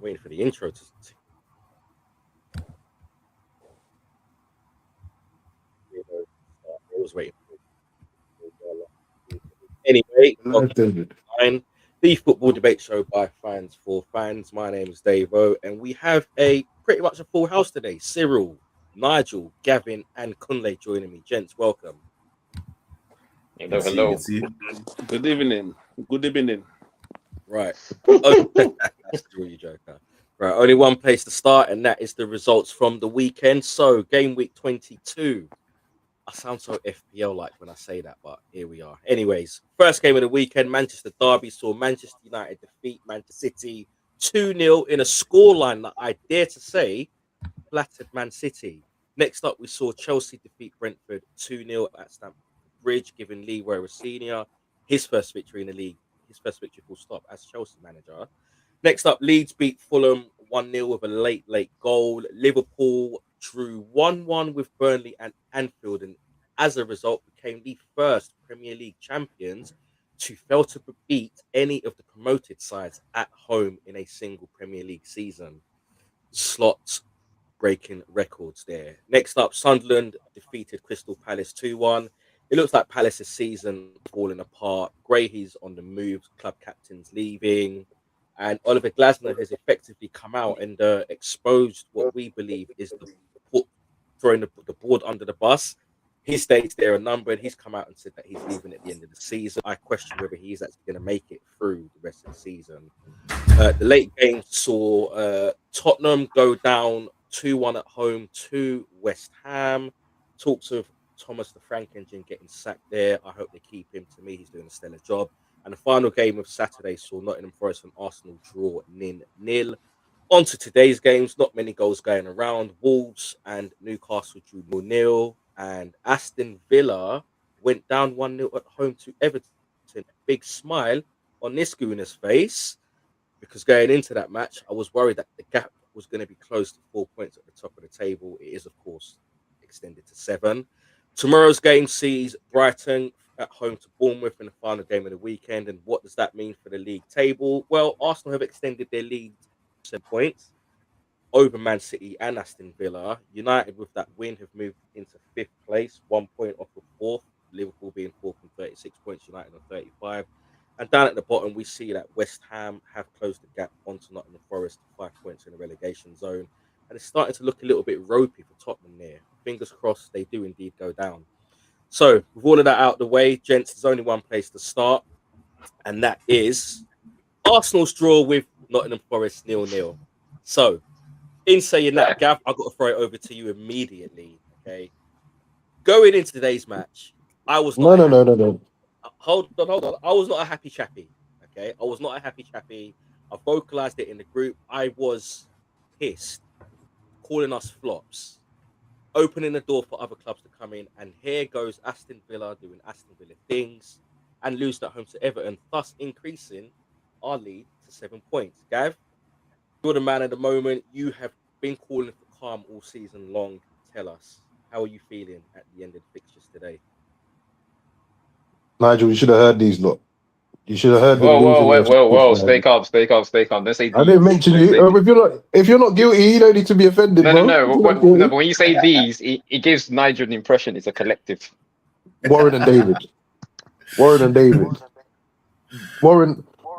Waiting for the intro to. I was waiting. Anyway, welcome Live, David. to Line, the football debate show by fans for fans. My name is Dave O, and we have a pretty much a full house today. Cyril, Nigel, Gavin, and Kunle joining me. Gents, welcome. Hello, See, hello. see. Good evening. Good evening. Right. Oh, that's true, you joker. Right. Only one place to start, and that is the results from the weekend. So, game week 22. I sound so FPL like when I say that, but here we are. Anyways, first game of the weekend, Manchester Derby saw Manchester United defeat Manchester City 2-0 in a scoreline that I dare to say flattered Man City. Next up, we saw Chelsea defeat Brentford 2-0 at Stamford Bridge, giving Leroy Rossini his first victory in the league, his first victory full stop as Chelsea manager. Next up, Leeds beat Fulham 1-0 with a late goal. Liverpool drew 1-1 with Burnley and Anfield, and as a result, became the first Premier League champions to fail to beat any of the promoted sides at home in a single Premier League season. Slots breaking records there. Next up, Sunderland defeated Crystal Palace 2-1. It looks like Palace's season falling apart. Gray's on the move, club captain's leaving, and Oliver Glasner has effectively come out and exposed what we believe is throwing the board under the bus. His dates there are numbered. He's come out and said that he's leaving at the end of the season. I question whether he's actually going to make it through the rest of the season. The late game saw Tottenham go down 2-1 at home to West Ham. Talks of Thomas the Frank Engine getting sacked there. I hope they keep him. To me, he's doing a stellar job. And the final game of Saturday saw Nottingham Forest and Arsenal draw 0-0. On to today's games. Not many goals going around. Wolves and Newcastle drew 0-0. And Aston Villa went down 1-0 at home to Everton. Big smile on this Gooner's face, because going into that match, I was worried that the gap was going to be close to 4 points at the top of the table. It is, of course, extended to 7. Tomorrow's game sees Brighton at home to Bournemouth in the final game of the weekend. And what does that mean for the league table? Well, Arsenal have extended their lead to 7 points over Man City and Aston Villa. United, with that win, have moved into 5th place, 1 point off of 4th. Liverpool being 4th on 36 points, United on 35. And down at the bottom, we see that West Ham have closed the gap onto Nottingham Forest, 5 points in the relegation zone. And it's starting to look a little bit ropey for Tottenham there. Fingers crossed they do indeed go down. So, with all of that out of the way, gents, there's only one place to start, and that is Arsenal's draw with Nottingham Forest 0-0. So, in saying that, Gav, I've got to throw it over to you immediately. Okay. Going into today's match, I was not. No. Hold on. I was not a happy chappy. Okay. I was not a happy chappy. I vocalized it in the group. I was pissed, calling us flops, opening the door for other clubs to come in. And here goes Aston Villa doing Aston Villa things and losing at home to Everton, thus increasing our lead to 7 points. Gav, you're the man at the moment. You have been calling for calm all season long. Tell us, how are you feeling at the end of the fixtures today? Nigel, you should have heard these lot. You should have heard them Whoa, losing. whoa. Stay calm. Don't say I these. didn't mention Don't you. say these. If you're not guilty, you don't need to be offended, No. bro. No, but when you say these, it gives Nigel an impression it's a collective. Warren and David.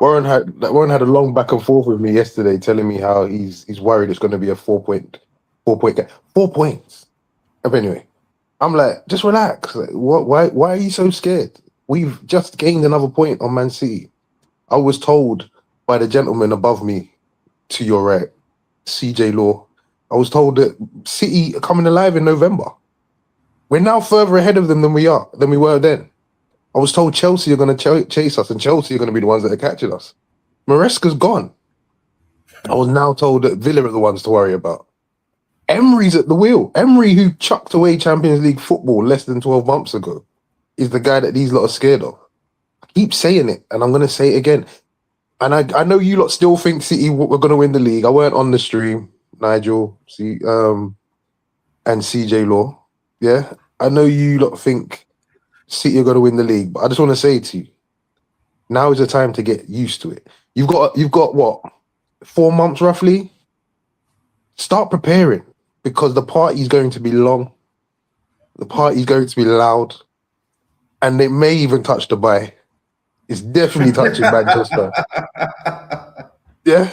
Warren had a long back and forth with me yesterday, telling me how he's worried it's going to be a 4 point gap. 4 points. But anyway, I'm like, just relax. Like, why are you so scared? We've just gained another point on Man City. I was told by the gentleman above me, to your right, CJ Law, I was told that City are coming alive in November. We're now further ahead of them than we were then. I was told Chelsea are going to chase us, and Chelsea are going to be the ones that are catching us. Maresca's gone. I was now told that Villa are the ones to worry about. Emery's at the wheel. Emery, who chucked away Champions League football less than 12 months ago, is the guy that these lot are scared of. I keep saying it, and I'm going to say it again. And I know you lot still think City were going to win the league. I weren't on the stream, Nigel, and CJ Law. Yeah, I know you lot think City are going to win the league, but I just want to say to you, now is the time to get used to it. You've got what? 4 months roughly. Start preparing because the party's going to be long. The party's going to be loud, and it may even touch Dubai. It's definitely touching Manchester. Yeah,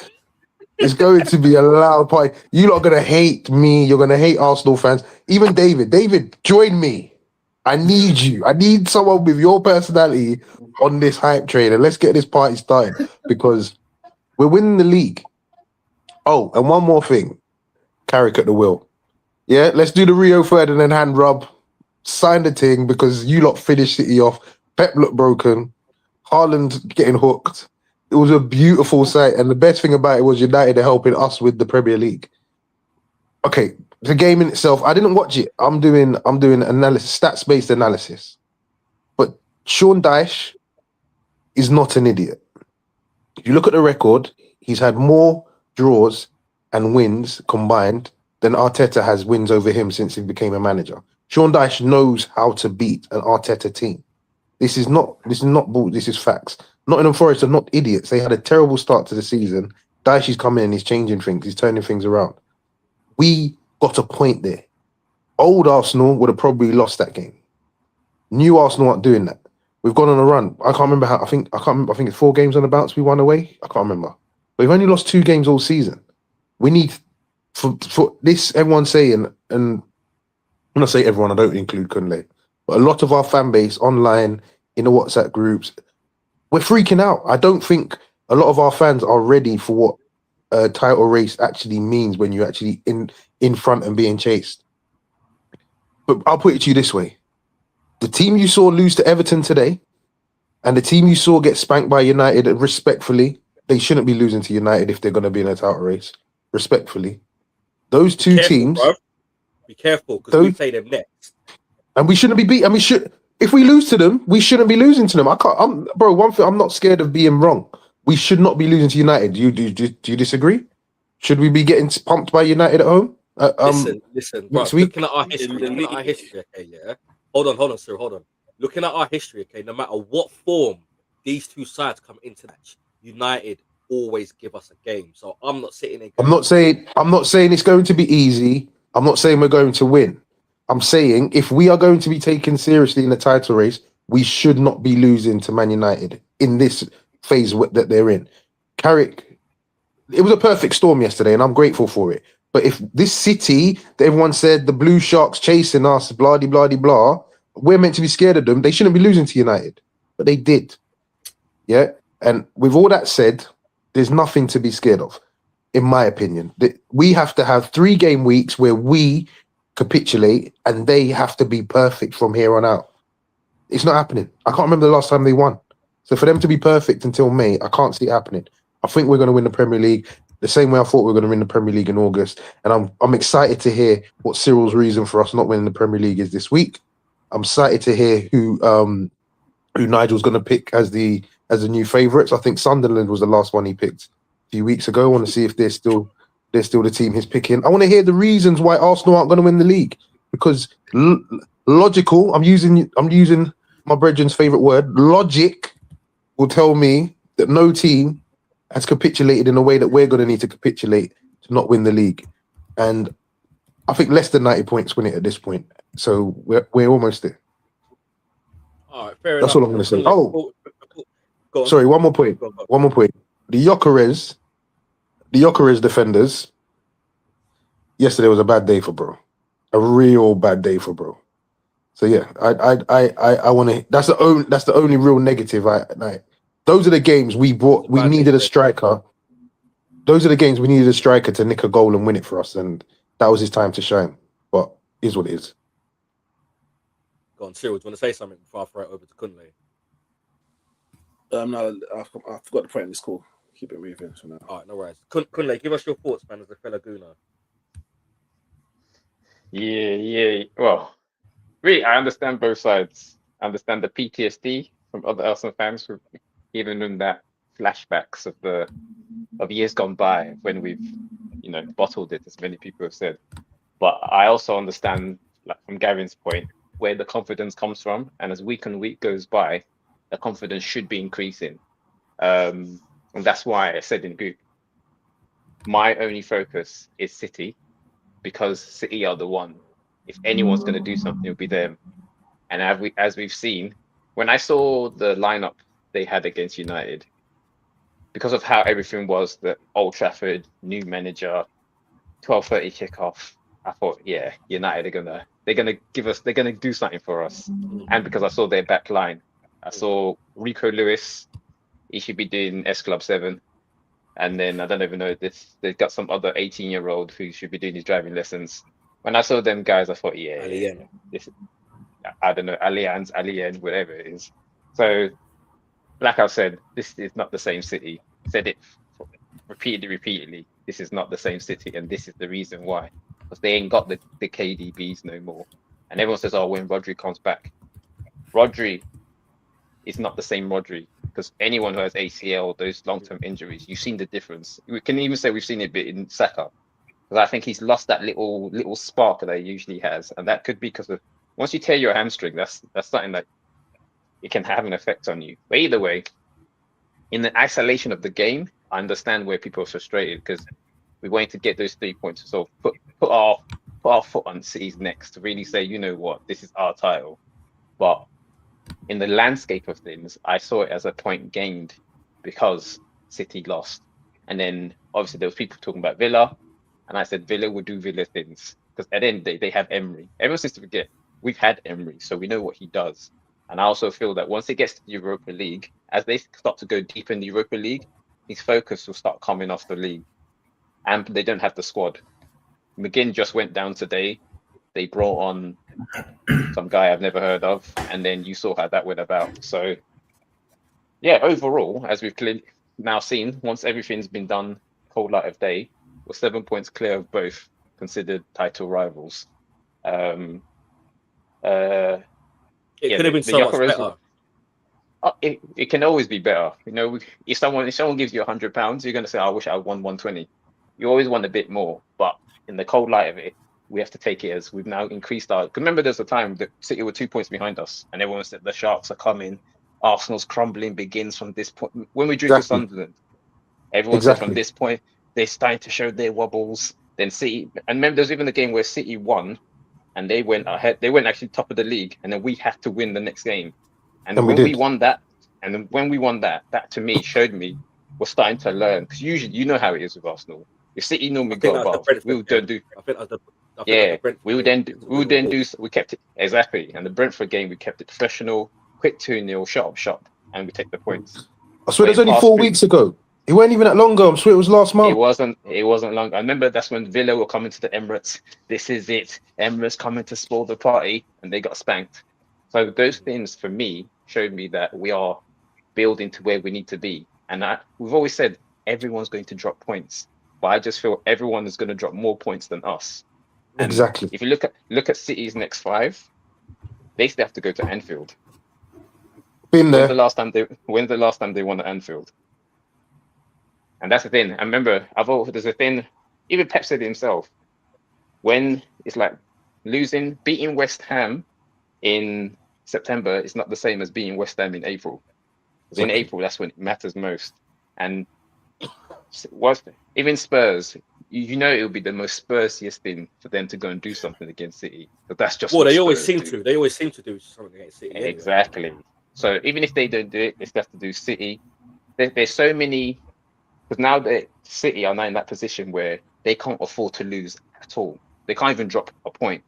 it's going to be a loud party. You lot are gonna hate me. You're gonna hate Arsenal fans. Even David. David, join me. I need you. I need someone with your personality on this hype train, and let's get this party started because we're winning the league. Oh, and one more thing. Carrick at the wheel. Yeah, let's do the Rio Ferdinand hand rub. Sign the thing because you lot finished City off. Pep looked broken. Haaland getting hooked. It was a beautiful sight, and the best thing about it was United are helping us with the Premier League. Okay, the game in itself, I didn't watch it. I'm doing analysis, stats-based analysis. But Sean Dyche is not an idiot. If you look at the record, he's had more draws and wins combined than Arteta has wins over him since he became a manager. Sean Dyche knows how to beat an Arteta team. This is not bull. This is facts. Nottingham Forest are not idiots. They had a terrible start to the season. Dyche's coming in. He's changing things. He's turning things around. We got a point there. Old Arsenal would have probably lost that game. New Arsenal aren't doing that. We've gone on a run. I can't remember how. I think it's 4 games on the bounce we won away. I can't remember. But we've only lost 2 games all season. We need for this. Everyone's saying, and when I say everyone, I don't include Kunle, but a lot of our fan base online in the WhatsApp groups, we're freaking out. I don't think a lot of our fans are ready for what a title race actually means when you're actually in front and being chased. But I'll put it to you this way. The team you saw lose to Everton today and the team you saw get spanked by United, respectfully, they shouldn't be losing to United if they're going to be in a title race. Respectfully. Those two teams... Bro. Be careful because we play them next. And we shouldn't be beat. And we should... If we lose to them, we shouldn't be losing to them. One thing, I'm not scared of being wrong. We should not be losing to United. Do you disagree? Should we be getting pumped by United at home? Listen. Next Bro, week? looking at our history, okay, yeah. Hold on, sir. Hold on. Looking at our history, okay, no matter what form these two sides come into that, United always give us a game. So I'm not sitting there. I'm not saying it's going to be easy. I'm not saying we're going to win. I'm saying if we are going to be taken seriously in the title race, we should not be losing to Man United in this phase that they're in. Carrick, it was a perfect storm yesterday, and I'm grateful for it. But if this City, that everyone said the Blue Sharks chasing us, blah, blah, blah, blah, we're meant to be scared of them. They shouldn't be losing to United, but they did. Yeah, and with all that said, there's nothing to be scared of, in my opinion. We have to have 3 game weeks where we capitulate, and they have to be perfect from here on out. It's not happening. I can't remember the last time they won. So for them to be perfect until May, I can't see it happening. I think we're going to win the Premier League the same way I thought we were going to win the Premier League in August. And I'm excited to hear what Cyril's reason for us not winning the Premier League is this week. I'm excited to hear who Nigel's going to pick as the new favourites. I think Sunderland was the last one he picked a few weeks ago. I want to see if they're still the team he's picking. I want to hear the reasons why Arsenal aren't going to win the league, because logical. I'm using my brethren's favourite word. Logic will tell me that no team has capitulated in a way that we're going to need to capitulate to not win the league. And I think less than 90 points win it at this point. So we're almost there. All right, fair That's enough. all I'm going to say. Oh, sorry, one more point. One more point. The Gyökeres defenders, yesterday was a bad day for bro. A real bad day for bro. So yeah, I want to. That's the only real negative. Those are the games we brought. We needed a striker. Those are the games we needed a striker to nick a goal and win it for us, and that was his time to shine. But it is what it is. Go on, Cyril. Do you want to say something before I throw it over to Kunle? No, I forgot the point in this call. Keep it moving for now. All right, no worries. Kunle, give us your thoughts, man, as a fellow Gooner. Yeah. Well, really, I understand both sides. I understand the PTSD from other Arsenal fans who giving them that flashbacks of years gone by when we've, bottled it, as many people have said. But I also understand, like from Gavin's point, where the confidence comes from, and as week on week goes by, the confidence should be increasing. And that's why I said in group, my only focus is City because City are the one. If anyone's going to do something, it'll be them. And as we've seen, when I saw the lineup they had against United, because of how everything was, the Old Trafford, new manager, 12:30 kickoff, I thought, yeah, United are they're gonna do something for us. And because I saw their back line, I saw Rico Lewis, he should be doing S Club 7. And then I don't even know this. They've got some other 18-year-old who should be doing his driving lessons. When I saw them guys, I thought, yeah, Alien. this I don't know, Allianz, Alien, whatever it is. So, like I said, this is not the same City. Said it repeatedly. This is not the same City, and this is the reason why. Because they ain't got the KDBs no more. And everyone says, oh, when Rodri comes back. Rodri is not the same Rodri. Because anyone who has ACL, those long-term injuries, you've seen the difference. We can even say we've seen it a bit in Saka. Because I think he's lost that little spark that he usually has. And that could be because of once you tear your hamstring, that's something that it can have an effect on you. But either way, in the isolation of the game, I understand where people are frustrated because we wanted to get those 3 points. So put our foot on City's necks to really say, you know what, this is our title. But in the landscape of things, I saw it as a point gained because City lost. And then obviously there was people talking about Villa, and I said Villa will do Villa things because at the end they have Emery. Everyone seems to forget we've had Emery, so we know what he does. And I also feel that once it gets to the Europa League, as they start to go deep in the Europa League, his focus will start coming off the league. And they don't have the squad. McGinn just went down today. They brought on some guy I've never heard of, and then you saw how that went about. So, yeah, overall, as we've clearly now seen, once everything's been done, cold light of day, we're 7 points clear of both considered title rivals. It could have been so much better. It can always be better. You know, if someone gives you £100, you're going to say, I wish I won 120. You always want a bit more, but in the cold light of it, we have to take it as we've now increased our. Remember, there's a time that City were 2 points behind us, and everyone said the Sharks are coming. Arsenal's crumbling begins from this point. When we drew to Sunderland, everyone said from this point they're starting to show their wobbles. Then City, and remember, there's even a game where City won, and they went ahead. They went actually top of the league, and then we had to win the next game. And when we won that, that to me showed me we're starting to learn. Because usually, you know how it is with Arsenal. If City normally go above, we would do. We kept it exactly. And the Brentford game, we kept it professional, quick 2-0, shut up, and we take the points. I swear, it was only 4 weeks ago. It wasn't even that long ago. I'm sure it was last month. It wasn't long. I remember that's when Villa were coming to the Emirates. This is it. Emirates coming to spoil the party, and they got spanked. So those things for me showed me that we are building to where we need to be. And we've always said everyone's going to drop points, but I just feel everyone is going to drop more points than us. And exactly. If you look at City's next 5, they still have to go to Anfield. Been there. When's the last time they won at Anfield? And that's the thing. I remember there's a thing. Even Pep said it himself. When it's like beating West Ham in September is not the same as beating West Ham in April. Because in April, that's when it matters most. And even Spurs, you know, it would be the most Spursiest thing for them to go and do something against City. But that's just they always seem to. They always seem to do something against City. Exactly. Anyway. So even if they don't do it, they still have to do City. There's so many. Because now City are now in that position where they can't afford to lose at all. They can't even drop a point.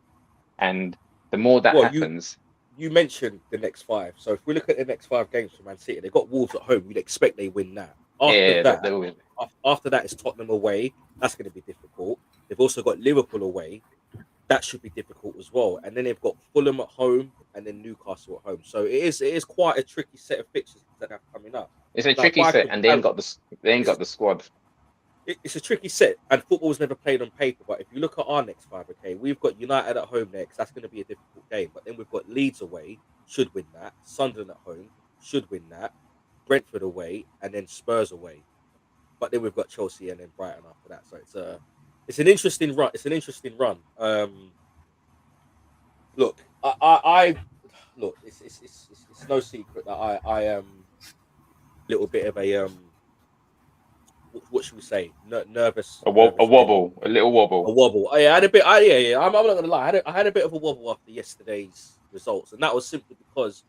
And the more that happens... You mentioned the next 5. So if we look at the next 5 games for Man City, they've got Wolves at home. You'd expect they win that. After that is Tottenham away. That's going to be difficult. They've also got Liverpool away. That should be difficult as well. And then they've got Fulham at home and then Newcastle at home. So it is quite a tricky set of fixtures that are coming up. It's a tricky set, and they ain't got the squad. It's a tricky set, and football's never played on paper. But if you look at our next 5, okay, we've got United at home next. That's going to be a difficult game. But then we've got Leeds away, should win that. Sunderland at home, should win that. Brentford away, and then Spurs away. But then we've got Chelsea and then Brighton after that. So it's an interesting run. It's an interesting run. Look, it's no secret that I am a little bit of a what should we say? Nervous. A nervous wobble, a little a wobble. wobble. I had a bit. Yeah. I'm not gonna lie. I had a bit of a wobble after yesterday's results, and that was simply because,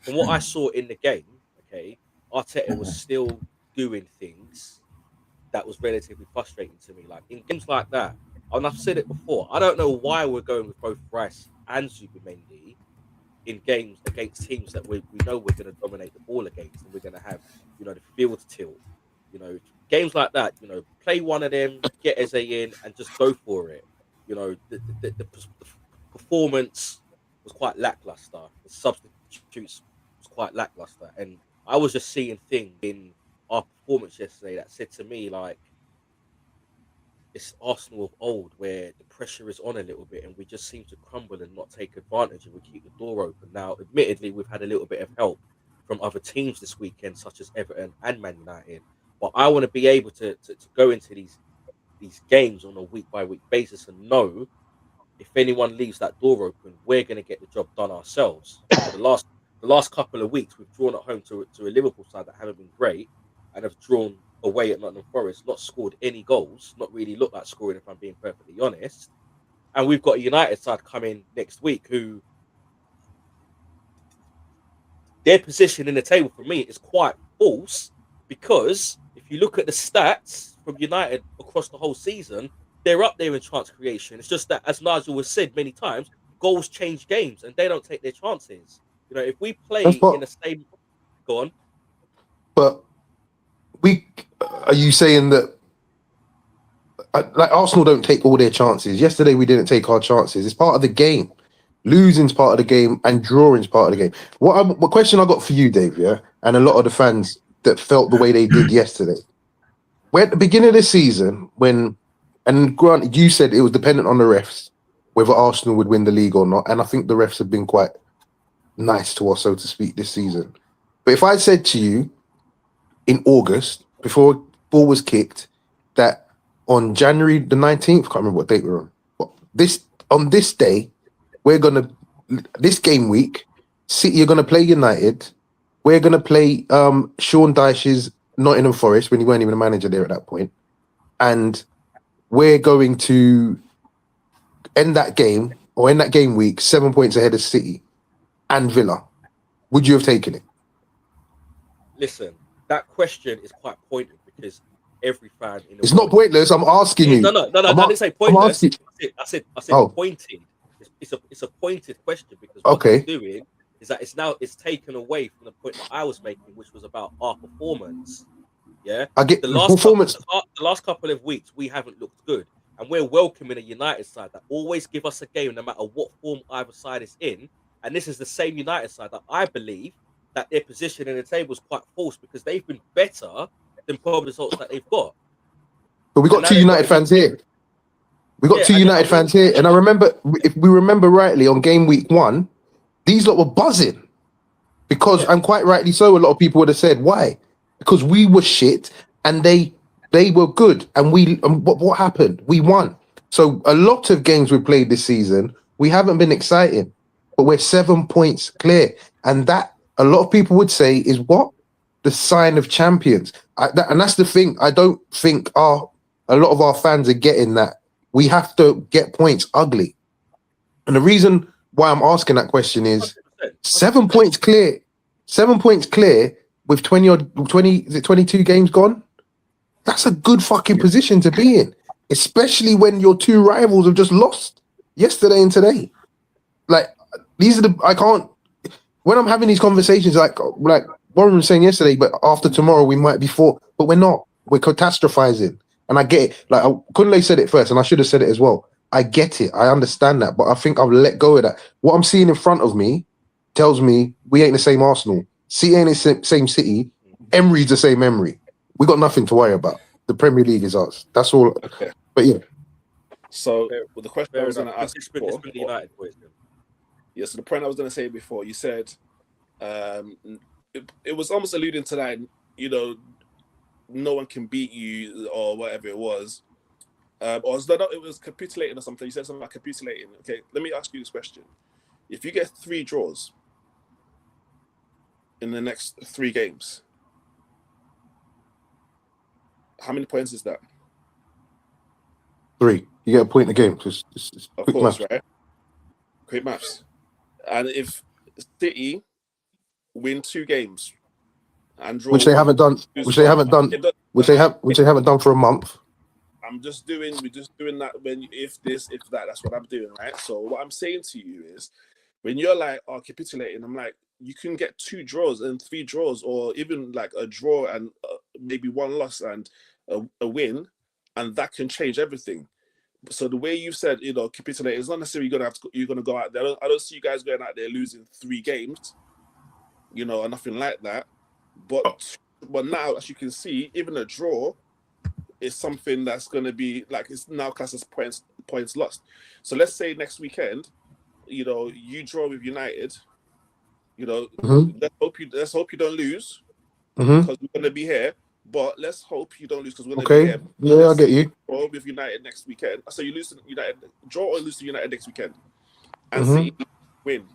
from what I saw in the game, okay, Arteta was still doing things that was relatively frustrating to me. Like in games like that, and I've said it before. I don't know why we're going with both Rice and Zubimendi in games against teams that we know we're going to dominate the ball against, and we're going to have the field tilt. Games like that. Play one of them, get Eze in, and just go for it. The performance was quite lackluster. The substitutes was quite lackluster, and I was just seeing things in our performance yesterday that said to me like it's Arsenal of old, where the pressure is on a little bit, and we just seem to crumble and not take advantage, and we keep the door open. Now, admittedly, we've had a little bit of help from other teams this weekend, such as Everton and Man United. But I want to be able to go into these games on a week by week basis and know if anyone leaves that door open, we're going to get the job done ourselves. For the last couple of weeks, we've drawn at home to a Liverpool side that haven't been great, and have drawn away at Nottingham Forest, not scored any goals, not really looked like scoring, if I'm being perfectly honest. And we've got a United side coming next week who their position in the table for me is quite false, because if you look at the stats from United across the whole season, they're up there in chance creation. It's just that, as Nigel has said many times, goals change games and they don't take their chances. If we play in the same... Go on. But are you saying that like Arsenal don't take all their chances? Yesterday we didn't take our chances. It's part of the game. Losing's part of the game and drawing's part of the game. What question I got for you, Dave, yeah, and a lot of the fans that felt the way they did yesterday. We're at the beginning of the season and granted, you said it was dependent on the refs whether Arsenal would win the league or not, and I think the refs have been quite nice to us, so to speak, this season. But if I said to you in August, before ball was kicked, that on January the 19th, can't remember what date we're on, but on this day, this game week, City are gonna play United. We're gonna play Sean Dyche's Nottingham Forest, when he weren't even a manager there at that point, and we're going to end that game week 7 points ahead of City and Villa. Would you have taken it? Listen, that question is quite pointed because every fan in the It's not pointless. I'm asking you. No. I didn't say pointless. I said pointed. It's a pointed question because what it's doing is that it's taken away from the point that I was making, which was about our performance. Yeah, I get the last couple of weeks we haven't looked good, and we're welcoming a United side that always give us a game no matter what form either side is in. And this is the same United side that I believe that their position in the table is quite false, because they've been better than probably the results that they've got. But we got two United fans here. And I remember, if we remember rightly, on game week 1, these lot were buzzing because, and quite rightly so, a lot of people would have said, why? Because we were shit and they were good, and what happened? We won. So a lot of games we played this season, we haven't been exciting, but we're 7 points clear, and that a lot of people would say is what? The sign of champions. And that's the thing. I don't think a lot of our fans are getting that. We have to get points ugly. And the reason why I'm asking that question is 7 points clear. 7 points clear with 22 games gone. That's a good fucking position to be in, especially when your two rivals have just lost yesterday and today. Like, when I'm having these conversations, like Warren was saying yesterday, but after tomorrow we might be 4, but we're not. We're catastrophizing. And I get it. Like, Kunle said it first, and I should have said it as well. I get it. I understand that, but I think I've let go of that. What I'm seeing in front of me tells me we ain't the same Arsenal. City ain't the same City. Emery's the same Emery. We got nothing to worry about. The Premier League is ours. That's all. Okay. But yeah. So the question I was going to ask before, the United boys. Yeah, so the point I was going to say before, you said it was almost alluding to that, no one can beat you or whatever it was. Or it was capitulating or something. You said something about capitulating. Okay, let me ask you this question. If you get 3 draws in the next 3 games, How many points is that? 3. You get a point a game. Just Of quick course, maths. right? Quick maths. And if City win 2 games and draw Which they one, haven't done. lose Which they one, haven't done. it does- Which they haven't done for a month. we're just doing that when if this, if that, that's what I'm doing, right? So what I'm saying to you is when you're like, oh, capitulating, I'm like, you can get 2 draws and 3 draws, or even like a draw and maybe 1 loss and a win, and that can change everything. So the way you said, capitulate, it's not necessarily you're gonna go out there. I don't see you guys going out there losing 3 games, or nothing like that. But now, as you can see, even a draw is something that's gonna be like, it's now classed as points lost. So let's say next weekend, you draw with United. Mhm. Let's hope you don't lose Mhm. because we're gonna be here. But let's hope you don't lose because we're gonna be Okay. here. Yeah, I get you. Draw with United next weekend. So you lose to United, draw or lose to United next weekend, and Mhm. see win.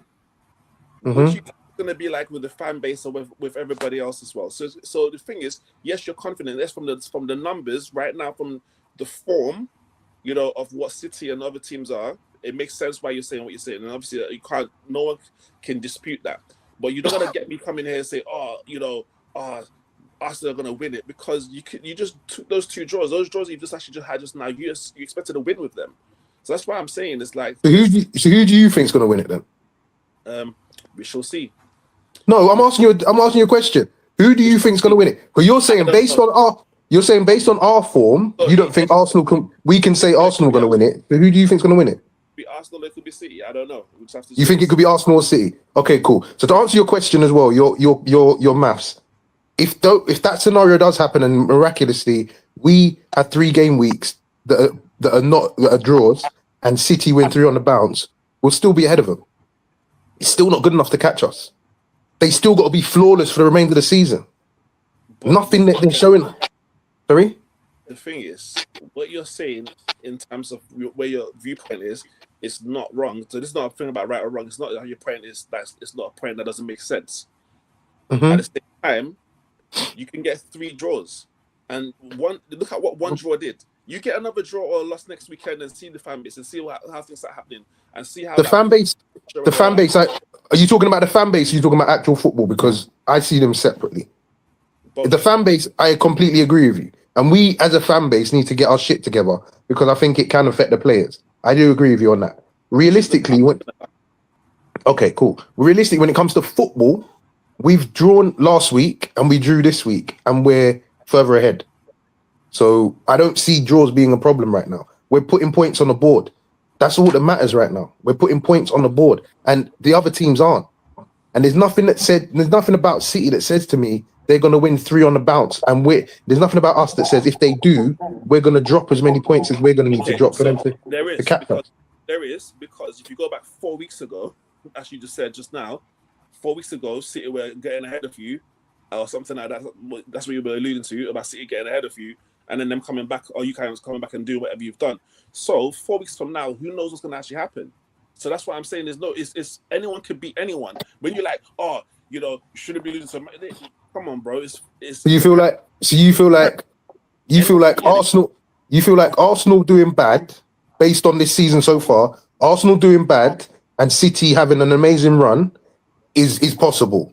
What Mhm. you gonna be like with the fan base or with everybody else as well? So the thing is, yes, you're confident. That's from the numbers right now, from the form, of what City and other teams are. It makes sense why you're saying what you're saying, and obviously no one can dispute that. But you're not gonna get me coming here and say, Arsenal are gonna win it, because you just took those 2 draws. Those draws you just had just now. You expected to win with them. So that's why I'm saying it's like, So who do you think's gonna win it then? We shall see. No, I'm asking you a question. Who do you think's gonna win it? Because you're saying based on our form, you don't think Arsenal can. We can say Arsenal are gonna win it. So who do you think's gonna win it? Be Arsenal, it could be City. I don't know. We just have to You think it could be Arsenal or City? Okay, cool. So to answer your question as well, your maths. If that scenario does happen and miraculously we have 3 game weeks that are draws and City win 3 on the bounce, we'll still be ahead of them. It's still not good enough to catch us. They still got to be flawless for the remainder of the season. Nothing that they're showing. Sorry? The thing is, what you're saying in terms of where your viewpoint is not wrong. So this is not a thing about right or wrong. It's not that your point is that it's not a point that doesn't make sense. Mhm. At the same time, you can get 3 draws, and look at what 1 draw did. You get another draw or loss next weekend and see the fan base and see how things are happening and see how The fan base. Are you talking about the fan base? Or are you talking about actual football? Because I see them separately. Both. The fan base, I completely agree with you. And we, as a fan base, need to get our shit together because I think it can affect the players. I do agree with you on that. Realistically, okay, cool. Realistically, when it comes to football, we've drawn last week and we drew this week and we're further ahead. So I don't see draws being a problem right now. We're putting points on the board. That's all that matters right now. We're putting points on the board and the other teams aren't. And there's nothing about City that says to me they're going to win 3 on the bounce. And there's nothing about us that says if they do, we're going to drop as many points as we're going to need to drop for them to catch us. There is, because if you go back 4 weeks ago, as you just said just now, 4 weeks ago, City were getting ahead of you, or something like that. That's what you were alluding to, about City getting ahead of you, and then them coming back, or you kind of coming back and doing whatever you've done. So 4 weeks from now, who knows what's going to actually happen? So that's what I'm saying. It's anyone could beat anyone. When you're like, you shouldn't be losing so much. Come on, bro. So you feel like Arsenal. You feel like Arsenal doing bad based on this season so far. Arsenal doing bad and City having an amazing run is possible.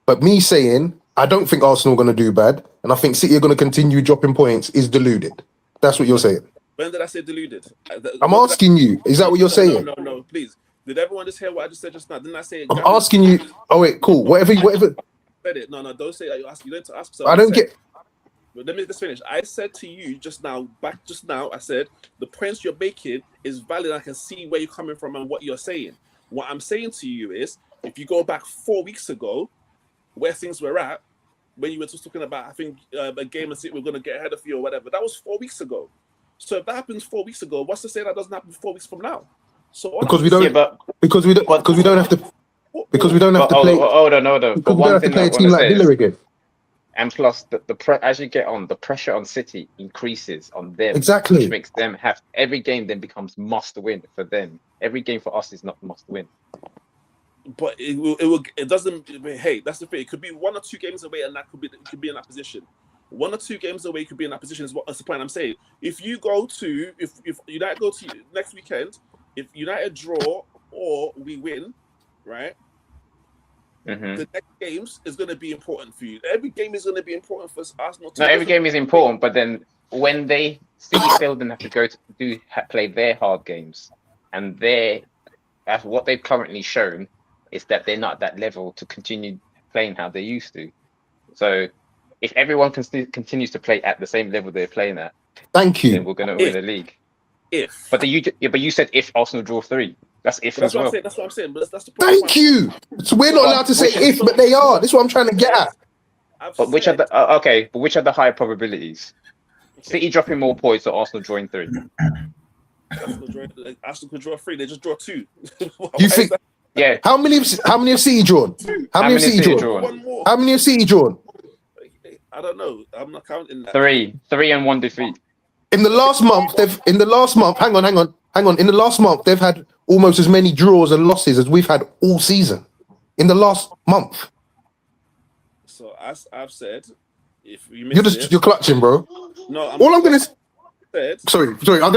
But me saying I don't think Arsenal are going to do bad and I think City are going to continue dropping points is deluded. That's what you're saying. When did I say deluded? I'm asking you. Is that what you're saying? No, please. Did everyone just hear what I just said just now? Didn't I say? I'm asking you. Oh wait, cool. Whatever. Said it. No, don't say that. You don't have to ask. So I don't get. But let me just finish. I said to you just now, I said the points you're making is valid. I can see where you're coming from and what you're saying. What I'm saying to you is, if you go back 4 weeks ago, where things were at, when you were just talking about, I think a game and City we're going to get ahead of you or whatever, that was 4 weeks ago. So if that happens 4 weeks ago, what's to say that doesn't happen 4 weeks from now? So because we don't have to play. Because we don't have to play a team like Villa again. And plus, as you get on, the pressure on City increases on them. Exactly. Which makes them have every game then becomes must win for them. Every game for us is not must win. But it doesn't. Hey, that's the thing. It could be 1 or 2 games away, and it could be in that position. 1 or 2 games away could be in that position. That's the point I'm saying. If United go to next weekend, if United draw or we win, right? Mhm. The next games is going to be important for you. Every game is going to be important for Arsenal. No, every game is important, but then when City still then have to go to play their hard games, and that's what they've currently shown is that they're not at that level to continue playing how they used to. So if everyone continues to play at the same level they're playing at, Thank then you. we're going to win the league. But you said if Arsenal draw 3, that's if as well. That's what I'm saying. But that's the point. Thank you. So we're not allowed to say if, but they are. This is what I'm trying to get at. But which are the higher probabilities? City dropping more points or Arsenal drawing 3? Arsenal could draw 3. They just draw 2. You think? Yeah. How many have City drawn? How many have City drawn? One more. How many have City drawn? I don't know. I'm not counting that. 3 and 1 defeat. In the last month, hang on. In the last month, they've had almost as many draws and losses as we've had all season. In the last month. So as I've said, if you You're clutching, bro. No, I'm gonna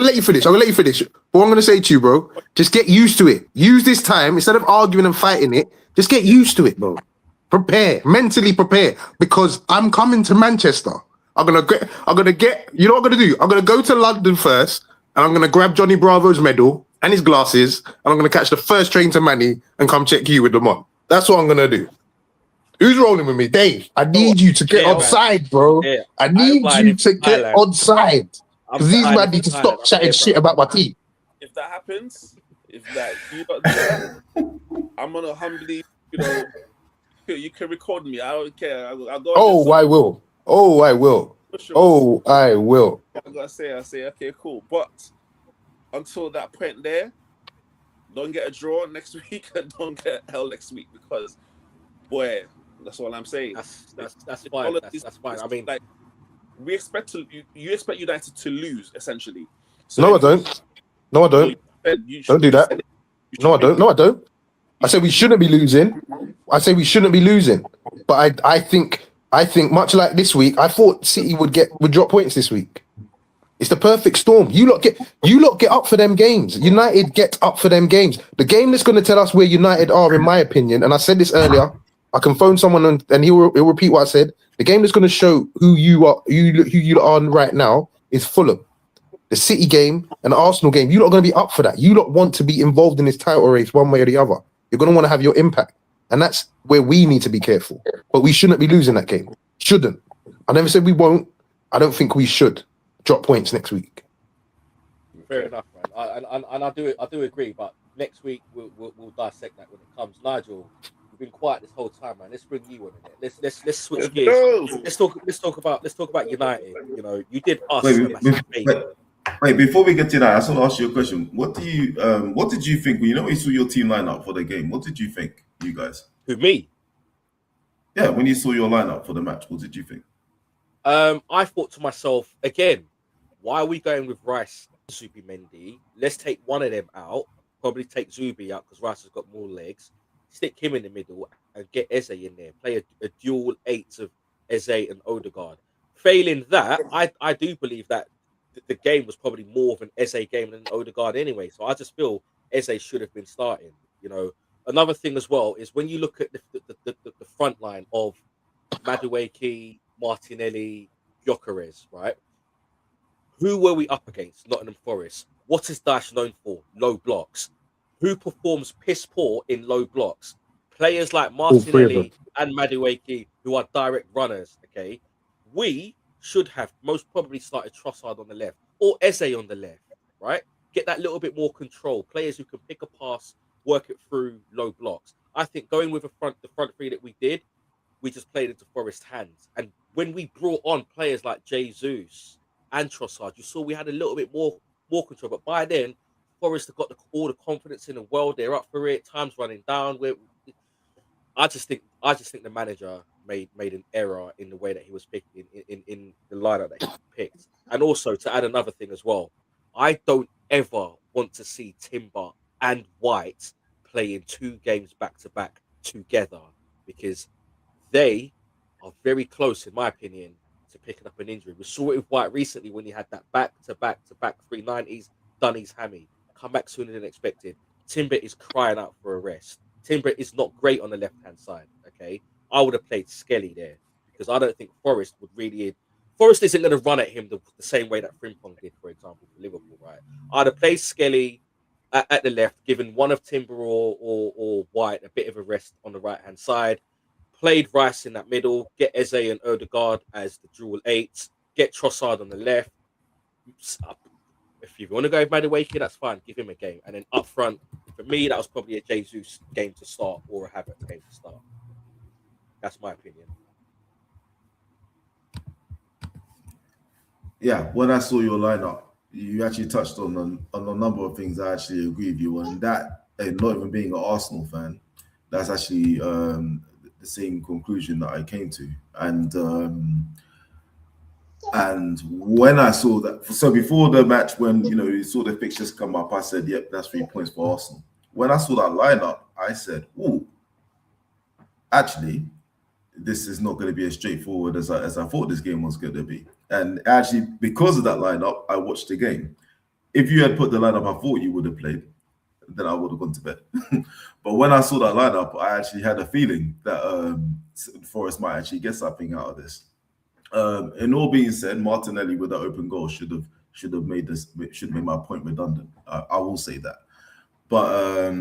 let you finish. But what I'm gonna say to you, bro, just get used to it. Use this time instead of arguing and fighting it. Just get used to it, bro. Mentally prepare, because I'm coming to Manchester. I'm gonna get. You know what I'm gonna do? I'm gonna go to London first, and I'm gonna grab Johnny Bravo's medal and his glasses, and I'm gonna catch the first train to Manny and come check you with them on. That's what I'm gonna do. Who's rolling with me, Dave? I need you to get onside, bro. Yeah. I need you to get onside. Because these men need to stop chatting shit about my team. If that happens, you don't do that, I'm gonna humbly, you can record me. I don't care. I'll go. I will. I gotta say, okay, cool. But until that point there, don't get a draw next week and don't get hell next week, because, boy, that's all I'm saying. That's fine. That's fine. I mean, like, you expect United to lose, essentially. So no, I don't. Don't do that. No, I don't. I said we shouldn't be losing. But I think much like this week, I thought City would drop points this week. It's the perfect storm. You lot get up for them games. United get up for them games. The game that's going to tell us where United are, in my opinion, and I said this earlier, I can phone someone and he'll repeat what I said. The game that's going to show who you are right now is Fulham. The City game and the Arsenal game, you lot are going to be up for that. You lot want to be involved in this title race one way or the other. You're going to want to have your impact. And that's where we need to be careful. But we shouldn't be losing that game. Shouldn't. I never said we won't. I don't think we should drop points next week. Fair enough, man. And I do agree. But next week we'll dissect that when it comes. Nigel, you've been quiet this whole time, man. Let's bring you on it. Let's switch gears. Let's talk about United. You did us. Wait, before we get to that, I just want to ask you a question. What did you think when you saw your team lineup for the game? What did you think, you guys? Who, me? Yeah, when you saw your lineup for the match, what did you think? I thought to myself, again, why are we going with Rice, Zubimendi? Let's take one of them out. Probably take Zubi out because Rice has got more legs. Stick him in the middle and get Eze in there. Play a dual 8 of Eze and Odegaard. Failing that, I do believe that the game was probably more of an Eze game than Odegaard anyway. So I just feel Eze should have been starting. Another thing as well is when you look at the front line of Madueke, Martinelli, Gyökeres, right? Who were we up against? Nottingham Forest. What is Dash known for? Low blocks. Who performs piss poor in low blocks? Players like Martinelli and Madueke, who are direct runners, okay? We should have most probably started Trossard on the left or Eze on the left, right? Get that little bit more control. Players who can pick a pass, work it through low blocks. I think going with the front three that we did, we just played into Forest's hands. And when we brought on players like Jesus and Trossard, you saw we had a little bit more control. But by then, Forest have got all the confidence in the world. They're up for it. Time's running down. I just think the manager made an error in the way that he was picking in the lineup that he picked. And also to add another thing as well, I don't ever want to see Timber and White playing 2 games back to back together, because they are very close, in my opinion, to picking up an injury. We saw it with White recently when he had that back-to-back 390s, done his hammy, come back sooner than expected. Timber is crying out for a rest. Timber is not great on the left-hand side, okay? I would have played Skelly there because I don't think Forrest would really... Forrest isn't going to run at him the same way that Frimpong did, for example, for Liverpool, right? I'd have played Skelly at the left, given one of Timber or White a bit of a rest on the right-hand side, played Rice in that middle, get Eze and Odegaard as the dual eights, get Trossard on the left. If you want to go with Madueke, that's fine. Give him a game. And then up front, for me, that was probably a Jesus game to start or a Havertz game to start. That's my opinion. Yeah, when I saw your lineup, you actually touched on a number of things I actually agree with you on. That, and not even being an Arsenal fan, that's actually the same conclusion that I came to. And when I saw that, so before the match, when you saw the fixtures come up, I said, "Yep, that's 3 points for Arsenal." When I saw that lineup, I said, "Oh, actually, this is not going to be as straightforward as I thought this game was going to be." And actually, because of that lineup, I watched the game. If you had put the lineup I thought you would have played, then I would have gone to bed. But when I saw that lineup, I actually had a feeling that Forest might actually get something out of this. And all being said, Martinelli with that open goal should have made my point redundant. I will say that. But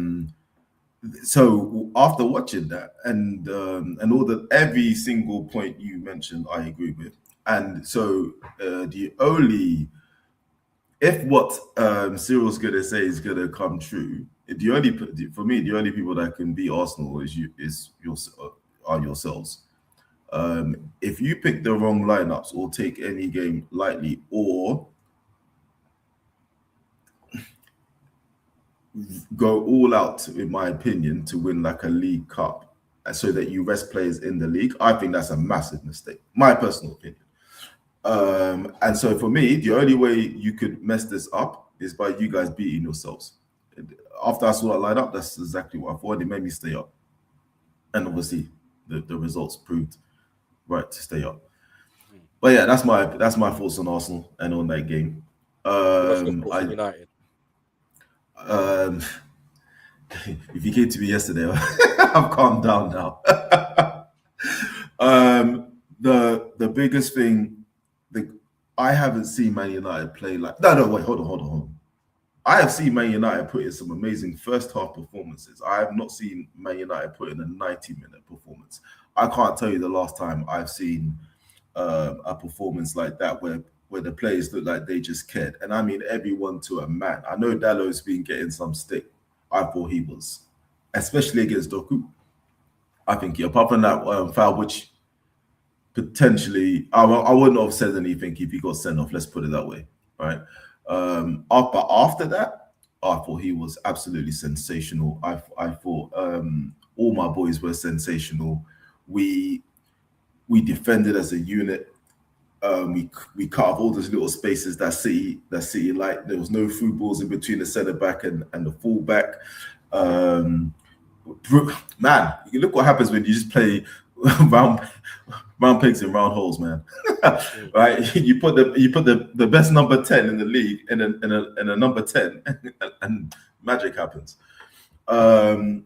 so after watching that and all that, every single point you mentioned, I agree with. And so if what Cyril's gonna say is gonna come true, the only people that can beat Arsenal are yourselves. If you pick the wrong lineups or take any game lightly or go all out, in my opinion, to win like a League Cup so that you rest players in the league, I think that's a massive mistake, my personal opinion. And so for me, the only way you could mess this up is by you guys beating yourselves. After I saw that lineup, that's exactly what I thought. It made me stay up. And obviously the results proved right to stay up. But yeah, that's my thoughts on Arsenal and on that game. United. If you came to me yesterday, I've calmed down now. The biggest thing, I haven't seen Man United play like... No, wait, hold on. I have seen Man United put in some amazing first half performances. I have not seen Man United put in a 90-minute performance. I can't tell you the last time I've seen a performance like that where the players look like they just cared. And I mean everyone to a man. I know Dallow's been getting some stick. I thought he was, especially against Doku. I think apart from that foul, which potentially I wouldn't have said anything if he got sent off. Let's put it that way, right? But after that, I thought he was absolutely sensational. I thought all my boys were sensational. We defended as a unit. We cut off all those little spaces that City like. There was no through balls in between the centre back and the full back. Man, you look what happens when you just play round pegs in round holes, man. Right? You put the best number 10 in the league in a number 10, and magic happens. I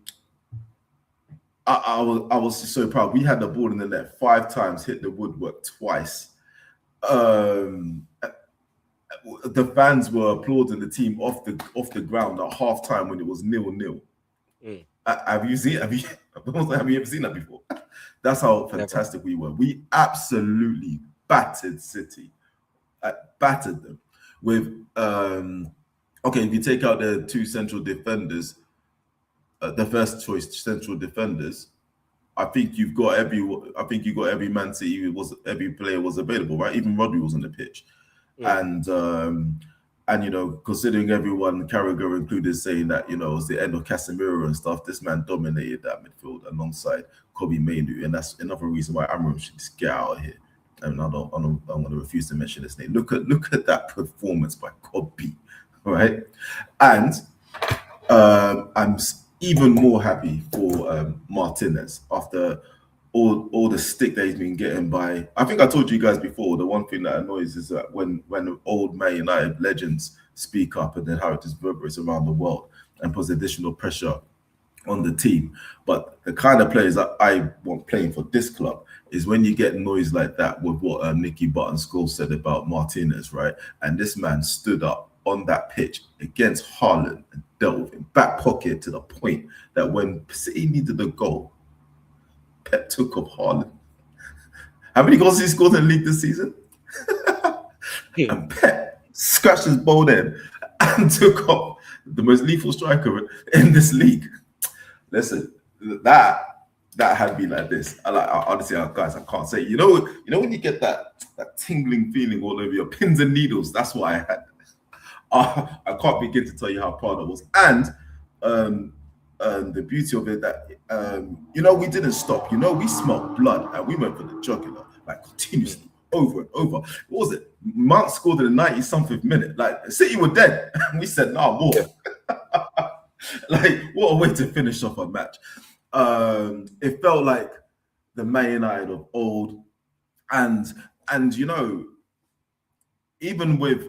was just so proud. We had the ball in the net 5 times, hit the woodwork twice. The fans were applauding the team off the ground at halftime when it was 0-0. Have you ever seen that before? That's how fantastic we were. We absolutely battered City, battered them with. Okay, if you take out the 2 central defenders, the first choice central defenders, I think you got every Man City every player was available, right? Even Rodri was on the pitch, and considering everyone, Carragher included, saying that it was the end of Casemiro and stuff. This man dominated that midfield alongside Kobe Mainoo, and that's another reason why Amram should just get out of here. And I'm going to refuse to mention his name. Look at that performance by Kobe, right? And I'm even more happy for Martinez after all the stick that he's been getting by. I think I told you guys before. The one thing that annoys is that when old Man United legends speak up, and then how it just reverberates around the world and puts additional pressure on the team. But the kind of players that I want playing for this club is when you get noise like that with what Nicky Button-Scholes said about Martinez, right? And this man stood up on that pitch against Haaland and dealt with him back pocket to the point that when City needed a goal, Pep took off Haaland. How many goals he scored in the league this season? And Pep scratched his bald head and took off the most lethal striker in this league. Listen, that had me like this. Honestly, guys, I can't say. You know when you get that tingling feeling all over your pins and needles. That's what I had. I can't begin to tell you how proud I was, and the beauty of it that we didn't stop. We smelled blood and we went for the jugular like continuously over and over. What was it? Mount scored in the 90-something minute. Like City were dead, and we said, "Nah, more." Like, what a way to finish off a match. It felt like the Man United of old, and even with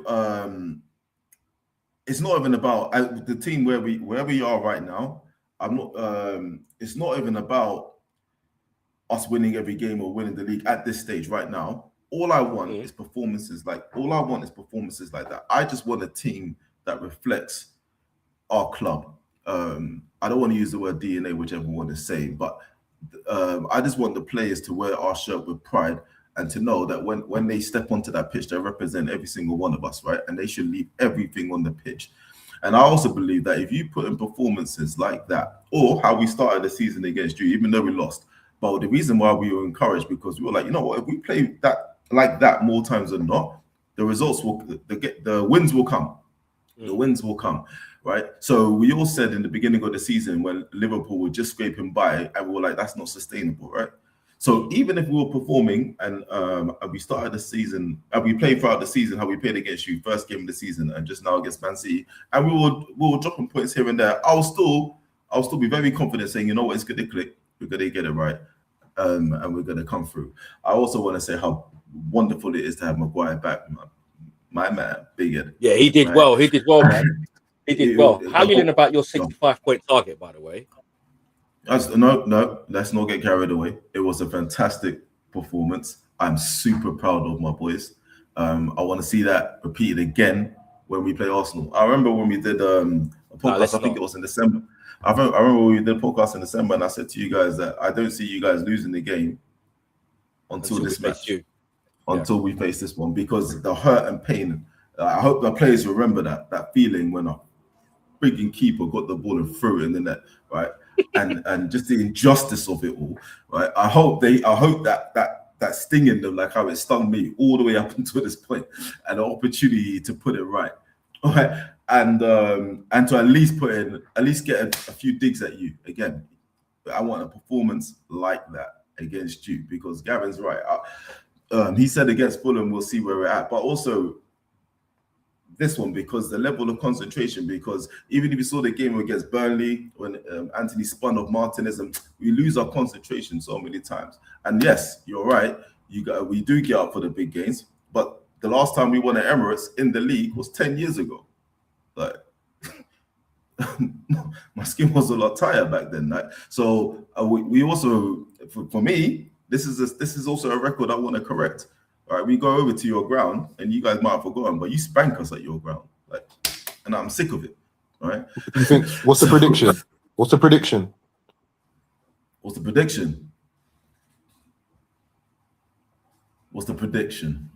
it's not even about the team where we are right now. I'm not. It's not even about us winning every game or winning the league at this stage right now. All I want is performances like that. I just want a team that reflects our club. I don't want to use the word DNA, whichever one is saying, but I just want the players to wear our shirt with pride and to know that when they step onto that pitch, they represent every single one of us, right? And they should leave everything on the pitch. And I also believe that if you put in performances like that, or how we started the season against you, even though we lost, but the reason why we were encouraged, because we were like, you know what, if we play that like that more times than not, the results will, the wins will come. The wins will come, right? So we all said in the beginning of the season when Liverpool were just scraping by, and we were like, that's not sustainable, right? So even if we were performing and we started the season, and we played throughout the season, how we played against you, first game of the season, and just now against Man City, and we were dropping points here and there, I'll still be very confident saying, you know what, it's going to click, we're going to get it right, and we're going to come through. I also want to say how wonderful it is to have Maguire back, my man, Big Ed. Yeah, he did well. He did well, man. He did well. How are you feeling about your 65-point target, by the way? No, let's not get carried away. It was a fantastic performance. I'm super proud of my boys. I want to see that repeated again when we play Arsenal. I remember when we did a podcast, I think it was in December. I remember when we did a podcast in December, and I said to you guys that I don't see you guys losing the game until this match. Until we face this one, because the hurt and pain, I hope the players remember that feeling when a freaking keeper got the ball and threw it in the net, right? and just the injustice of it all, right? I hope that sting in them, like how it stung me all the way up until this point, and the opportunity to put it right, all right, and to at least get a few digs at you again. But I want a performance like that against you, because Gavin's right. He said against Fulham, we'll see where we're at. But also this one, because the level of concentration, because even if you saw the game against Burnley, when Anthony spun off Martinez, we lose our concentration so many times. And yes, you're right. We do get up for the big games. But the last time we won at Emirates in the league was 10 years ago. Like, my skin was a lot tighter back then. Like, so we also, for me, this is also a record I want to correct. All right, we go over to your ground, and you guys might have forgotten, but you spank us at your ground, like, and I'm sick of it. All right. You think? What's the prediction? What's the prediction? What's the prediction? What's the prediction?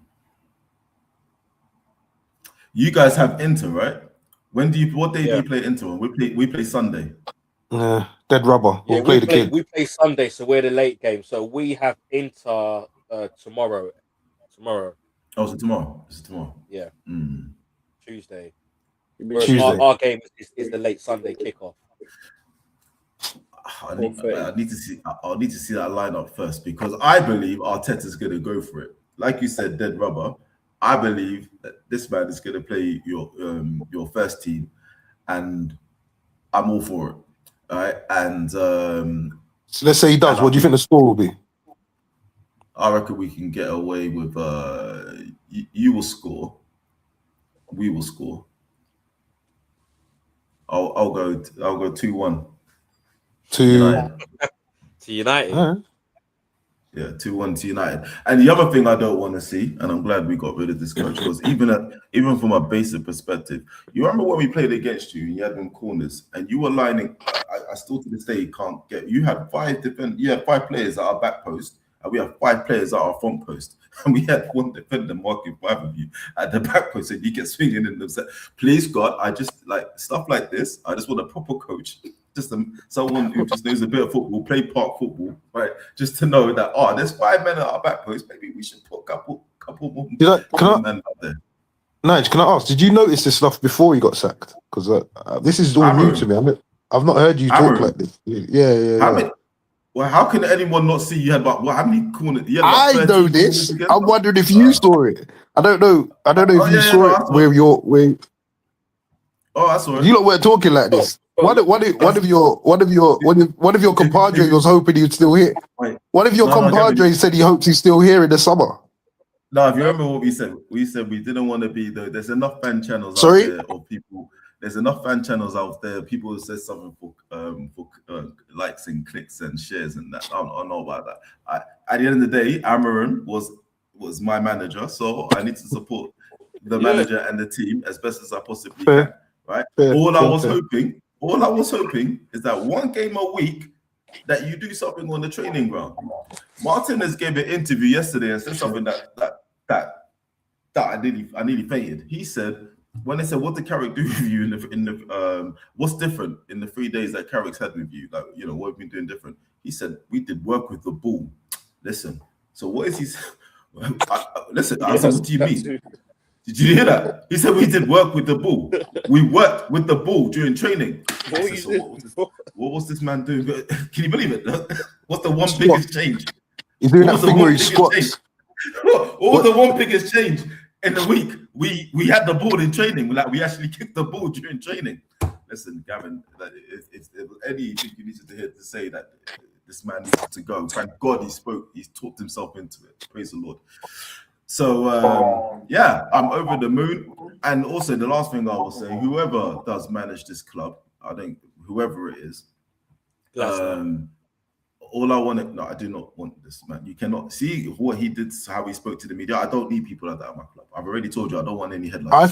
You guys have Inter, right? What day do you play Inter on? We play Sunday. Dead rubber. We'll play the kid. We play Sunday, so we're the late game. So we have Inter tomorrow. Oh, is it tomorrow? Is it tomorrow? Yeah. Tuesday. Tuesday. Our game is the late Sunday kickoff. I need to see that lineup first, because I believe Arteta's going to go for it. Like you said, dead rubber. I believe that this man is going to play your first team, and I'm all for it. All right, and so let's say he does. What do you think the score will be? I reckon we can get away with. You will score. We will score. I'll go 2-1. To United. To United. Alright. Yeah, 2-1 to United. And the other thing I don't want to see, and I'm glad we got rid of this coach, was even from a basic perspective. You remember when we played against you and you had them corners and you were lining. I still to this day can't get. You had 5 players at our back post, and we have 5 players at our front post, and we had one defender marking 5 of you at the back post, and you get swinging in them. Please God, I just like stuff like this. I just want a proper coach. Just someone who just knows a bit of football, play park football, right? Just to know that there's 5 men at our back post. Maybe we should put a couple more men out there. Nige, can I ask? Did you notice this stuff before you got sacked? Because this is all new to me. I've not heard you talk like this. Yeah. How can anyone not see you had about how many corners? I know this. I'm wondering if you saw it. I don't know if you saw it where you're. Oh, I saw it. You lot weren't talking like this. One of your compadres was hoping he'd still here. One of your compadres said he hopes he's still here in the summer. No, if you remember what we said we didn't want to be there's enough fan channels out there of people. There's enough fan channels out there. People who say something for likes and clicks and shares and that. I don't know about that. At the end of the day, Amaran was my manager, so I need to support the manager and the team as best as I possibly can. Right. All I was hoping is that one game a week that you do something on the training ground. Martinez gave an interview yesterday and said something that I nearly fainted. He said when they said what did Carrick do with you in the what's different in the 3 days that Carrick's had with you, like what have we been doing different? He said we did work with the ball. Listen, so what is he? Listen, I said, what do you mean? Did you hear that? He said we did work with the ball. We worked with the ball during training. What was this man doing? Can you believe it? What's the one biggest change? He's doing that thing where he squats. What was the one biggest change in the week? We had the ball in training. We actually kicked the ball during training. Listen, Gavin, if anything you needed to hear to say that this man needs to go. Thank God he spoke. He's talked himself into it. Praise the Lord. So, I'm over the moon. And also, the last thing I will say, whoever does manage this club, I think whoever it is, all I want I do not want this, man. You cannot see what he did, how he spoke to the media. I don't need people like that at my club. I've already told you I don't want any headlines. I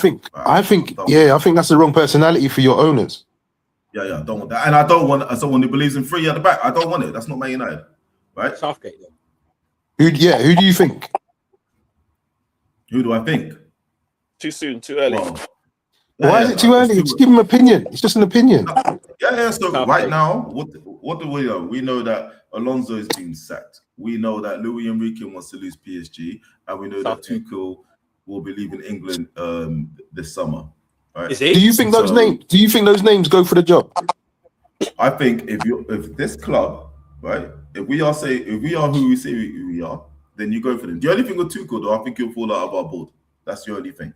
think that's the wrong personality for your owners. Yeah, I don't want that. And I don't want someone who believes in 3 at the back. I don't want it. That's not Man United. Right? Southgate, then. Who do you think? Who do I think? Too soon, too early. Well, why is it too early? Just give him an opinion. It's just an opinion. So right now, what do we know? We know that Alonso is being sacked. We know that Luis Enrique wants to lose PSG, and we know that Tuchel will be leaving England this summer. Right? Do you think those names? Do you think those names go for the job? I think if this club, right, if we are who we say we are, then you go for them. The only thing with Tuchel, though, I think he'll fall out of our board. That's the only thing,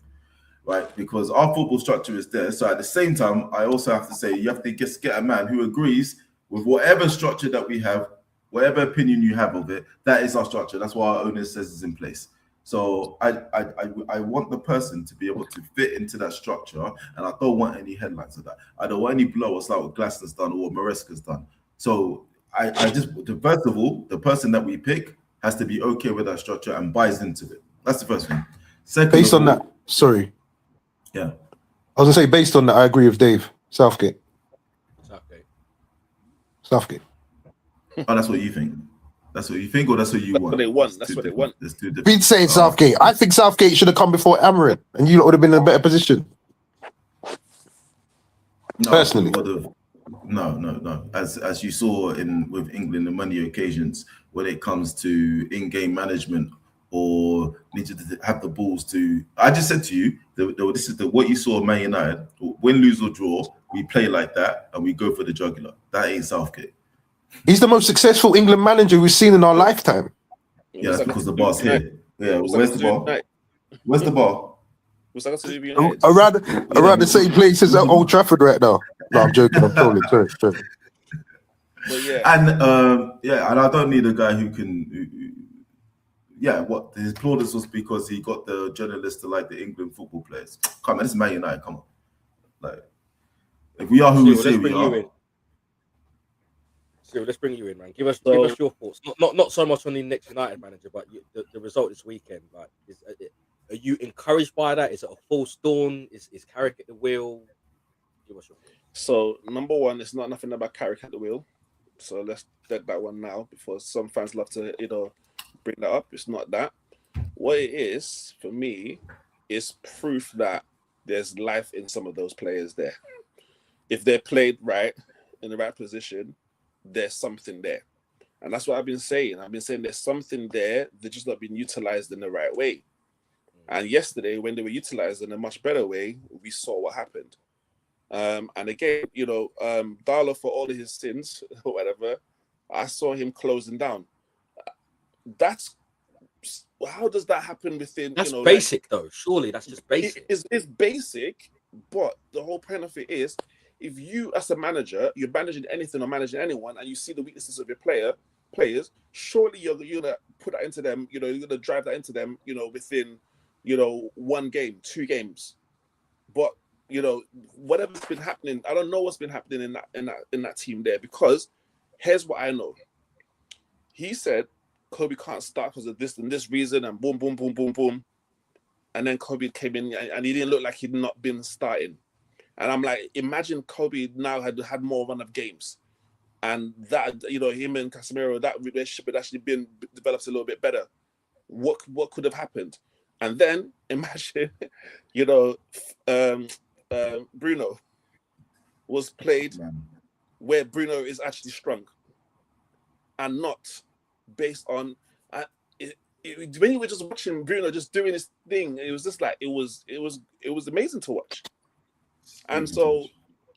right? Because our football structure is there. So at the same time, I also have to say you have to just get a man who agrees with whatever structure that we have, whatever opinion you have of it. That is our structure. That's why our owner says it's in place. So I want the person to be able to fit into that structure, and I don't want any headlines of that. I don't want any blow-ups like what Glasner's done or what Maresca's done. So I just, first of all, the person that we pick has to be okay with that structure and buys into it. That's the first thing. Second, based on that, sorry. Yeah. I was gonna say, based on that, I agree with Dave. Southgate. Oh, that's what you think. That's what you think, or that's what you want? What they want. That's what they want. Been saying Southgate. I think Southgate should have come before Amarin, and you would have been in a better position. No, personally. No. As you saw with England on many occasions, when it comes to in-game management or needed to have the balls to. I just said to you, this is what you saw Man United. Win, lose or draw, we play like that and we go for the jugular. That ain't Southgate. He's the most successful England manager we've seen in our lifetime. Yeah, that's because the bar's here. Yeah, where's the bar? Where's the bar? Around the same place as Old Trafford right now. No, I'm joking. I'm trolling. Sorry. And and I don't need a guy who can yeah, what his plaudits was because he got the journalists to like the England football players. Come on, this is Man United. Come on, like if we are who we Cyril, say let's we bring you are. in. Cyril, let's bring you in, man. Give us So- your thoughts. Not so much on the next United manager, but the result this weekend. Like, are you encouraged by that? Is it a false dawn? Is Carrick at the wheel? Give us your thoughts. So number one, it's not nothing about Carrick at the wheel. So let's dead that one now, before some fans love to bring that up. It's not that. What it is for me is proof that there's life in some of those players there. If they're played right in the right position, there's something there, and that's what I've been saying. I've been saying there's something there. They're just not being utilized in the right way. And yesterday, when they were utilized in a much better way, we saw what happened. And again, Darlow, for all of his sins or whatever, I saw him closing down. That's how does that happen within? That's basic, though. Surely that's just basic. It's basic, but the whole point of it is, if you, as a manager, you're managing anything or managing anyone, and you see the weaknesses of your players, surely you're gonna put that into them. You're gonna drive that into them. Within 1 game, 2 games, but. Whatever's been happening, I don't know what's been happening in that team there, because here's what I know. He said Kobe can't start because of this and this reason, and boom, boom, boom, boom, boom. And then Kobe came in and he didn't look like he'd not been starting. And I'm like, imagine Kobe now had more run of games. And that, him and Casemiro, that relationship had actually been developed a little bit better. What could have happened? And then imagine, Bruno was played where Bruno is actually strong, and not based on when you were just watching Bruno just doing his thing. It was just like it was amazing to watch. And so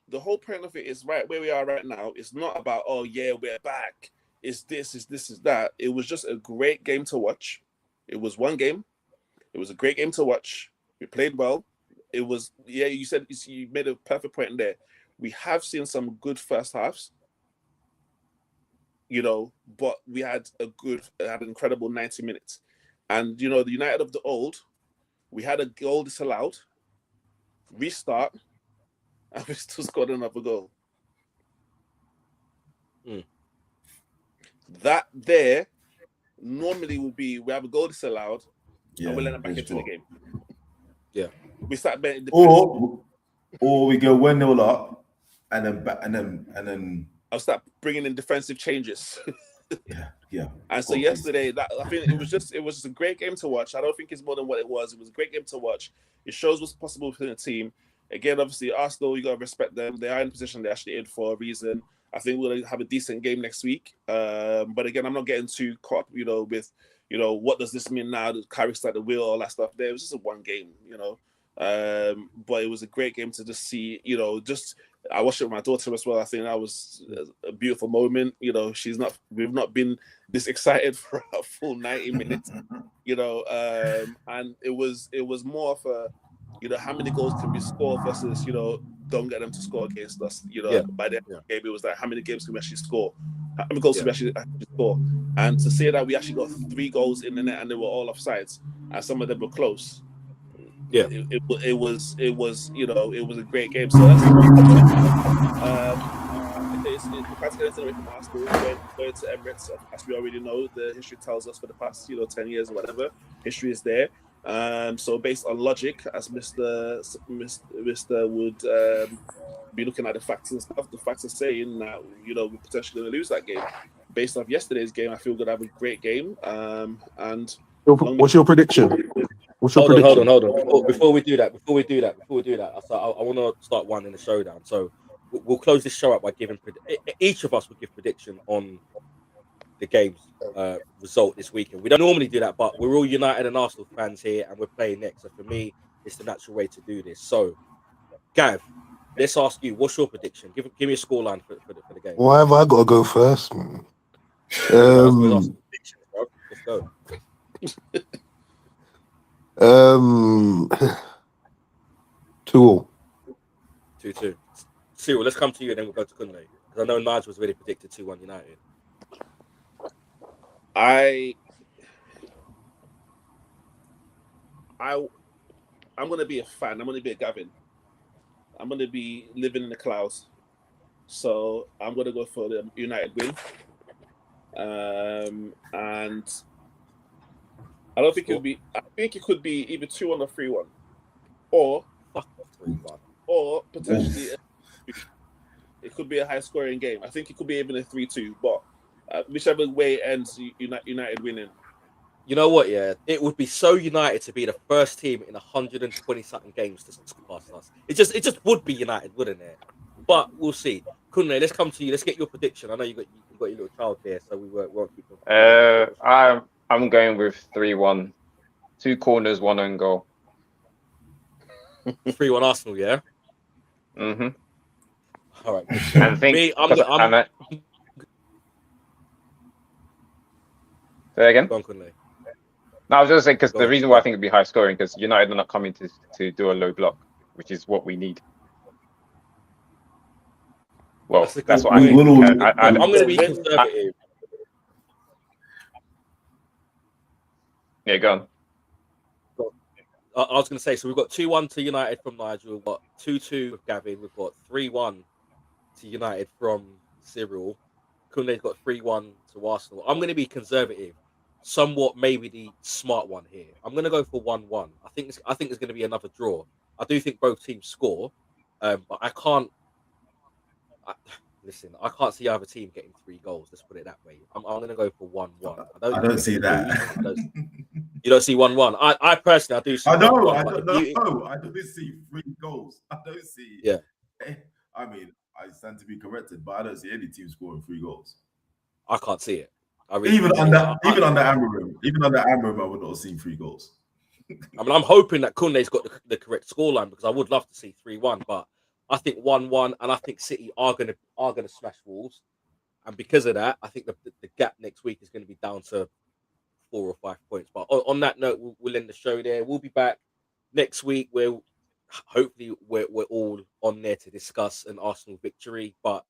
the whole point of it is right where we are right now. It's not about, oh yeah, we're back. It's this, is that. It was just a great game to watch. It was one game. It was a great game to watch. We played well. It was, you made a perfect point in there. We have seen some good first halves, but we had an incredible 90 minutes. And, the United of the old, we had a goal disallowed, restart, and we still scored another goal. That there normally would be, we have a goal disallowed, and we let them back into the game. Yeah. We start betting or we go 1-0 up and then I'll start bringing in defensive changes. yeah. And so yesterday, I think it was just a great game to watch. I don't think it's more than what it was. It was a great game to watch. It shows what's possible within a team. Again, obviously, Arsenal, you got to respect them. They are in the position they're actually in for a reason. I think we'll have a decent game next week. But again, I'm not getting too caught up, with, what does this mean now? Does Carrick start the wheel, all that stuff there? It was just a one game, but it was a great game to just see, I watched it with my daughter as well. I think that was a beautiful moment. We've not been this excited for a full 90 minutes, and it was more of a, how many goals can we score versus, don't get them to score against us. By the end of the game, it was like, how many games can we actually score? How many goals can we actually score? And to say that we actually got 3 goals in the net and they were all offsides, and some of them were close. Yeah, it was a great game. So that's if I get anything away from Arsenal, going to Emirates, as we already know, the history tells us for the past 10 years or whatever, history is there. So based on logic, as Mr. would be looking at the facts and stuff, the facts are saying that we're potentially going to lose that game. Based off yesterday's game, I feel we're going to have a great game. And what's your prediction? Hold on. Before we do that, I want to start one in the showdown. So we'll close this show up by giving each of us will give prediction on the game's result this weekend. We don't normally do that, but we're all United and Arsenal fans here, and we're playing next. So for me, it's the natural way to do this. So, Gav, let's ask you, what's your prediction? Give me a scoreline for the game. Why have I got to go first? Let's go. 2-2. 2-2. Cyril, let's come to you and then we'll go to Kunle. Because I know Nigel's already predicted 2-1 United. I I'm gonna be a fan. I'm gonna be a Gavin. I'm gonna be living in the clouds. So I'm gonna go for the United win. And I don't think it'll be. I think it could be either 2-1 or 3-1, or Fuck off 3-1. or potentially it could be a high scoring game. I think it could be even a 3-2, but whichever way it ends, United winning. You know what? Yeah, it would be so United to be the first team in 120 something games to surpass us. It just would be United, wouldn't it? But we'll see. Kunle, let's come to you. Let's get your prediction. I know you got your little child here, so we won't keep them. I'm going with 3-1. 2 corners, 1 own goal. 3-1 Arsenal, yeah. Mm-hmm. All right. And think Me, say again. Go on, Kunle. No, I was just saying because Go the on, reason go why I on. think it'd be high scoring because United are not coming to do a low block, which is what we need. Well, That's a that's good what I point. think. I'm going to be Then- conservative. Yeah, go on. I was going to say, so we've got 2-1 to United from Nigel. We've got 2-2 with Gavin. We've got 3-1 to United from Cyril. Kunle's got 3-1 to Arsenal. I'm going to be conservative, somewhat maybe the smart one here. I'm going to go for 1-1. I think it's going to be another draw. I do think both teams score, but I can't. Listen, I can't see either team getting 3 goals. Let's put it that way. I'm going to go for 1-1. I don't see that. You don't see 1-1. I personally, I do see. I know. 1-1, I but don't know. I don't see 3 goals. I don't see. Yeah. I mean, I stand to be corrected, but I don't see any team scoring 3 goals. I can't see it. I really Even can't see it. under Amorim, I would not have seen 3 goals. I mean, I'm hoping that Kunde's got the correct scoreline because I would love to see 3-1, but I think 1-1, and I think City are gonna smash Wolves, and because of that, I think the gap next week is going to be down to 4 or 5 points. But on that note, we'll end the show there. We'll be back next week where hopefully we're all on there to discuss an Arsenal victory, but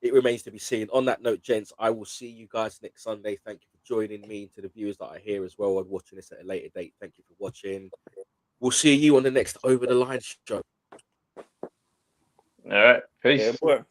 it remains to be seen. On that note, gents, I will see you guys next Sunday. Thank you for joining me, and to the viewers that are here as well and watching this at a later date. Thank you for watching. We'll see you on the next Over the Line show. All right, peace. Yeah, boy.